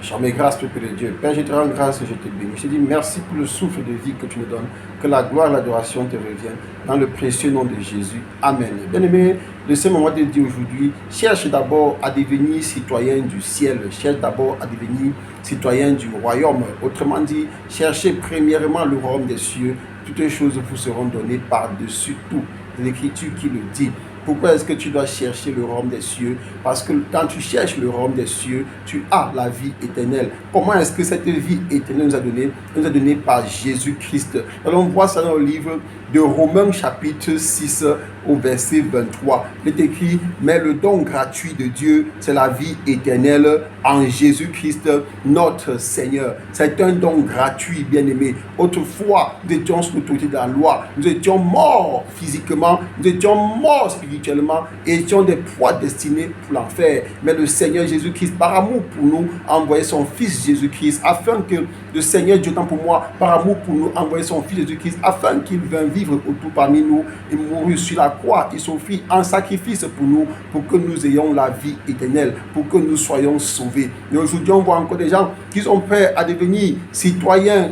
Jamais grâce, peuple de Dieu. Père, je te rends grâce et je te bénis. Je te dis merci pour le souffle de vie que tu nous donnes. Que la gloire et l'adoration te reviennent. Dans le précieux nom de Jésus. Amen. Bien-aimé, de ce moment de Dieu aujourd'hui, cherche d'abord à devenir citoyen du ciel. Cherche d'abord à devenir citoyen du royaume. Autrement dit, cherchez premièrement le royaume des cieux. Toutes les choses vous seront données par-dessus tout. C'est l'Écriture qui le dit. Pourquoi est-ce que tu dois chercher le royaume des cieux? Parce que quand tu cherches le royaume des cieux, tu as la vie éternelle. Comment est-ce que cette vie éternelle nous a donné? Nous a donné par Jésus-Christ. Alors on voit ça dans le livre de Romains chapitre 6 au verset 23. Il est écrit, mais le don gratuit de Dieu, c'est la vie éternelle en Jésus-Christ, notre Seigneur. C'est un don gratuit, bien-aimé. Autrefois, nous étions sous l'autorité de la loi. Nous étions morts physiquement, nous étions morts spirituellement et étions des proies destinées pour l'enfer. Mais le Seigneur Jésus-Christ, par amour pour nous, a envoyé son Fils Jésus-Christ afin que le Seigneur Dieu, tant pour moi, par amour pour nous, a envoyé son Fils Jésus-Christ afin qu'il vienne vivre autour parmi nous et mourir sur la croix. Il s'offrit en sacrifice pour nous, pour que nous ayons la vie éternelle, pour que nous soyons sauvés. Et aujourd'hui, on voit encore des gens qui sont prêts à devenir citoyens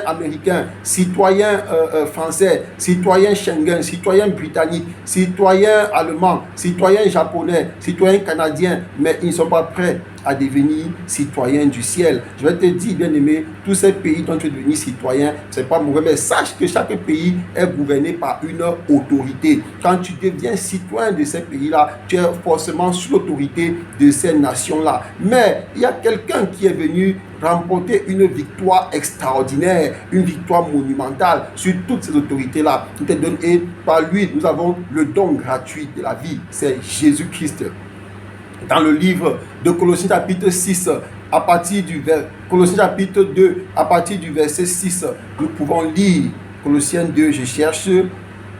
américains, citoyens français, citoyens Schengen, citoyens britanniques, citoyens allemands, citoyens japonais, citoyens canadiens, mais ils ne sont pas prêts à devenir citoyen du ciel. Je vais te dire, bien-aimé, tous ces pays dont tu es devenu citoyen, c'est pas mauvais, mais sache que chaque pays est gouverné par une autorité. Quand tu deviens citoyen de ces pays-là, tu es forcément sous l'autorité de ces nations-là. Mais il y a quelqu'un qui est venu remporter une victoire extraordinaire, une victoire monumentale sur toutes ces autorités-là. Et par lui, nous avons le don gratuit de la vie. C'est Jésus-Christ. Dans le livre de Colossiens chapitre 6, à partir du Colossiens chapitre 2, à partir du verset 6, nous pouvons lire Colossiens 2, je cherche.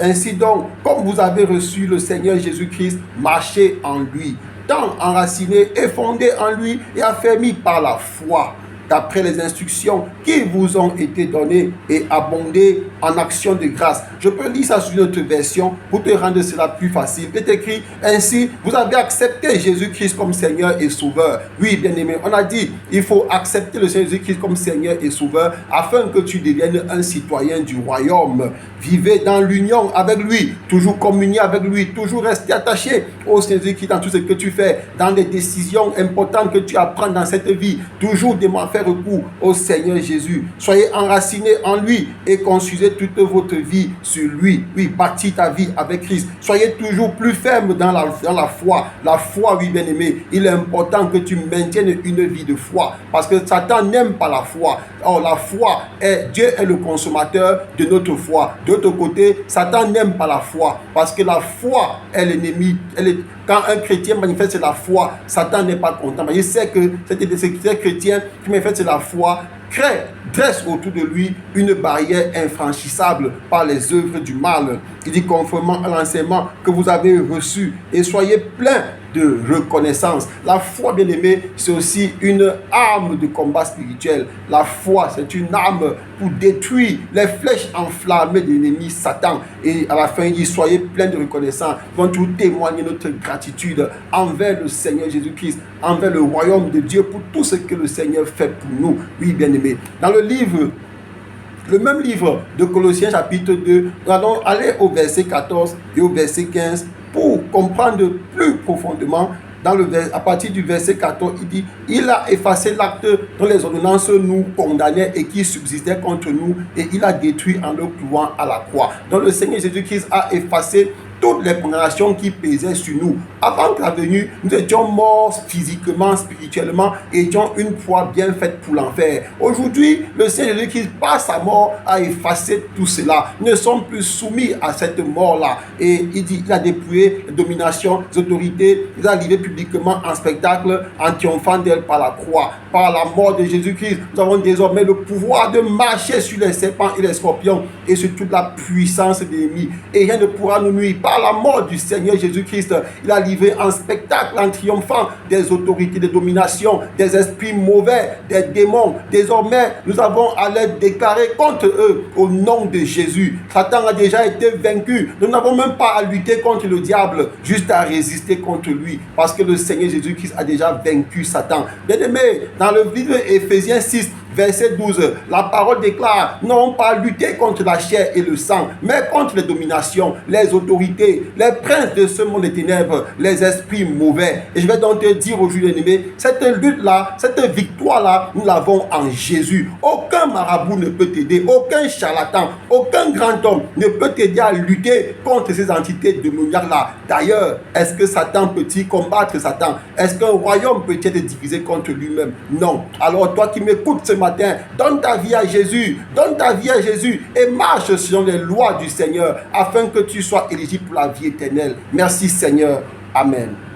Ainsi donc, comme vous avez reçu le Seigneur Jésus-Christ, marchez en lui, tant enraciné et fondé en lui et affermi par la foi, d'après les instructions qui vous ont été données et abondées en action de grâce. Je peux lire ça sur une autre version pour te rendre cela plus facile. Il est écrit, ainsi, vous avez accepté Jésus-Christ comme Seigneur et Sauveur. Oui, bien-aimé, on a dit, il faut accepter le Seigneur Jésus-Christ comme Seigneur et Sauveur afin que tu deviennes un citoyen du royaume. Vivez dans l'union avec lui, toujours communier avec lui, toujours rester attaché au Seigneur Jésus-Christ dans tout ce que tu fais, dans les décisions importantes que tu apprends dans cette vie, toujours faire recours au Seigneur Jésus. Soyez enracinés en lui et construisez toute votre vie sur lui. Oui, bâtis ta vie avec Christ. Soyez toujours plus ferme dans la foi. La foi, oui, bien-aimé, il est important que tu maintiennes une vie de foi parce que Satan n'aime pas la foi. Or, la foi, Dieu est le consommateur de notre foi. De l'autre côté, Satan n'aime pas la foi parce que la foi est l'ennemi. Quand un chrétien manifeste la foi, Satan n'est pas content. Il sait que ces chrétiens qui manifestent la foi dresse autour de lui une barrière infranchissable par les œuvres du mal. Il dit conformément à l'enseignement que vous avez reçu et soyez pleins de reconnaissance. La foi, bien aimé, c'est aussi une arme de combat spirituel. La foi, c'est une arme pour détruire les flèches enflammées de l'ennemi Satan. Et à la fin, il dit soyez pleins de reconnaissance. Nous allons toujours témoigner notre gratitude envers le Seigneur Jésus-Christ, envers le royaume de Dieu pour tout ce que le Seigneur fait pour nous. Oui, bien aimé. Dans le même livre de Colossiens chapitre 2, nous allons aller au verset 14 et au verset 15 pour comprendre plus profondément. À partir du verset 14, il dit, il a effacé l'acte dont les ordonnances nous condamnaient et qui subsistait contre nous et il a détruit en le clouant à la croix. Donc le Seigneur Jésus-Christ a effacé toutes les condamnations qui pesaient sur nous. Avant la venue, nous étions morts physiquement, spirituellement, et étions une proie bien faite pour l'enfer. Aujourd'hui, le Seigneur Jésus-Christ, par sa mort, a effacé tout cela. Nous ne sommes plus soumis à cette mort-là. Et il dit, il a dépouillé les dominations, les autorités, il a livré publiquement en spectacle en triomphant d'elle par la croix. Par la mort de Jésus-Christ, nous avons désormais le pouvoir de marcher sur les serpents et les scorpions et sur toute la puissance de l'ennemi. Et rien ne pourra nous nuire. par la mort du Seigneur Jésus-Christ, il a livré en spectacle, en triomphant des autorités de domination, des esprits mauvais, des démons. Désormais, nous avons à les déclarer contre eux au nom de Jésus. Satan a déjà été vaincu. Nous n'avons même pas à lutter contre le diable, juste à résister contre lui, parce que le Seigneur Jésus-Christ a déjà vaincu Satan. Bien-aimés, dans le livre Éphésiens 6, verset 12, la parole déclare: nous n'avons pas lutté contre la chair et le sang, mais contre les dominations, les autorités, les princes de ce monde des ténèbres, les esprits mauvais. Et je vais donc te dire aujourd'hui, bien-aimé, cette lutte-là, cette victoire-là, nous l'avons en Jésus. Aucun marabout ne peut t'aider, aucun charlatan, aucun grand homme ne peut t'aider à lutter contre ces entités démoniaques-là. D'ailleurs, est-ce que Satan peut-il combattre Satan? Est-ce qu'un royaume peut être divisé contre lui-même? Non. Alors toi qui m'écoutes ce matin, donne ta vie à Jésus, donne ta vie à Jésus et marche selon les lois du Seigneur afin que tu sois éligible pour la vie éternelle. Merci Seigneur. Amen.